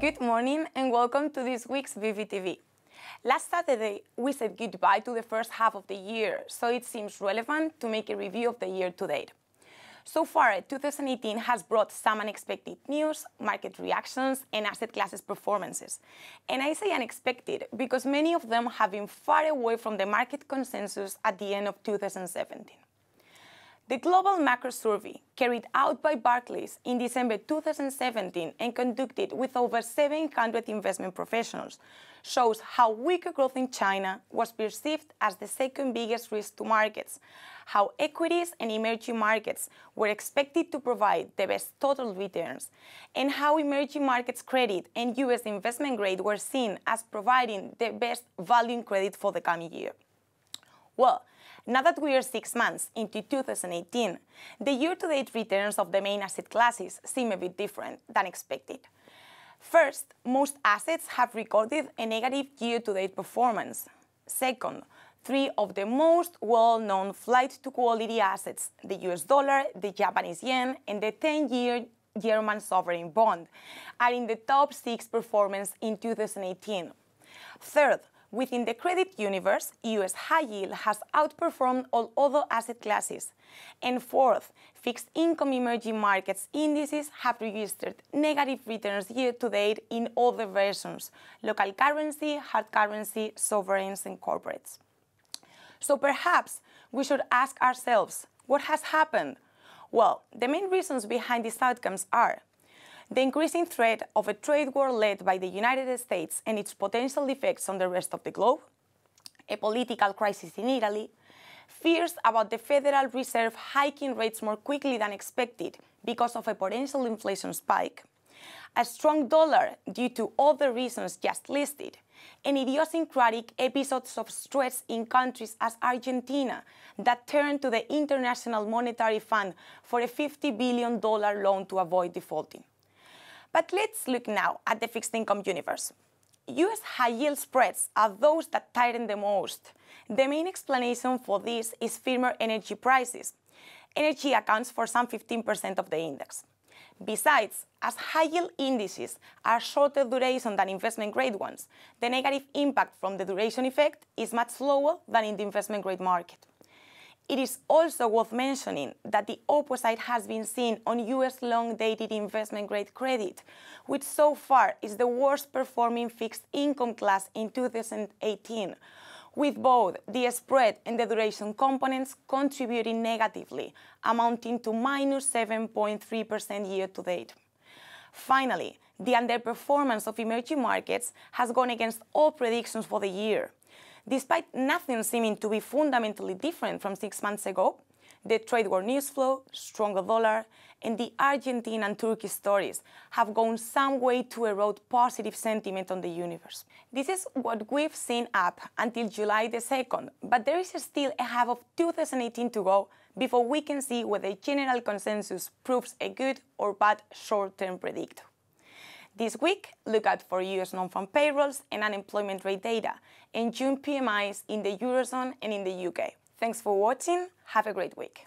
Good morning and welcome to this week's BVTV. Last Saturday, we said goodbye to the first half of the year, so it seems relevant to make a review of the year to date. So far, 2018 has brought some unexpected news, market reactions, and asset classes performances. And I say unexpected because many of them have been far away from the market consensus at the end of 2017. The Global Macro Survey, carried out by Barclays in December 2017 and conducted with over 700 investment professionals, shows how weaker growth in China was perceived as the second biggest risk to markets, how equities and emerging markets were expected to provide the best total returns, and how emerging markets credit and US investment grade were seen as providing the best value in credit for the coming year. Well, now that we are 6 months into 2018, the year-to-date returns of the main asset classes seem a bit different than expected. First, most assets have recorded a negative year-to-date performance. Second, three of the most well-known flight-to-quality assets, the US dollar, the Japanese yen, and the 10-year German sovereign bond, are in the top 6 performance in 2018. Third, within the credit universe, US high yield has outperformed all other asset classes. And fourth, fixed income emerging markets indices have registered negative returns year-to-date in all the versions: local currency, hard currency, sovereigns, and corporates. So perhaps we should ask ourselves, what has happened? Well, the main reasons behind these outcomes are the increasing threat of a trade war led by the United States and its potential effects on the rest of the globe, a political crisis in Italy, fears about the Federal Reserve hiking rates more quickly than expected because of a potential inflation spike, a strong dollar due to all the reasons just listed, and idiosyncratic episodes of stress in countries as Argentina that turned to the International Monetary Fund for a $50 billion loan to avoid defaulting. But let's look now at the fixed income universe. US high-yield spreads are those that tighten the most. The main explanation for this is firmer energy prices. Energy accounts for some 15% of the index. Besides, as high-yield indices are shorter duration than investment-grade ones, the negative impact from the duration effect is much lower than in the investment-grade market. It is also worth mentioning that the opposite has been seen on US long-dated investment-grade credit, which so far is the worst-performing fixed income class in 2018, with both the spread and the duration components contributing negatively, amounting to minus 7.3% year-to-date. Finally, the underperformance of emerging markets has gone against all predictions for the year. Despite nothing seeming to be fundamentally different from 6 months ago, the trade war news flow, stronger dollar, and the Argentine and Turkey stories have gone some way to erode positive sentiment on the universe. This is what we've seen up until July the 2nd, but there is still a half of 2018 to go before we can see whether general consensus proves a good or bad short-term predictor. This week, look out for US non-farm payrolls and unemployment rate data, and June PMIs in the Eurozone and in the UK. Thanks for watching. Have a great week.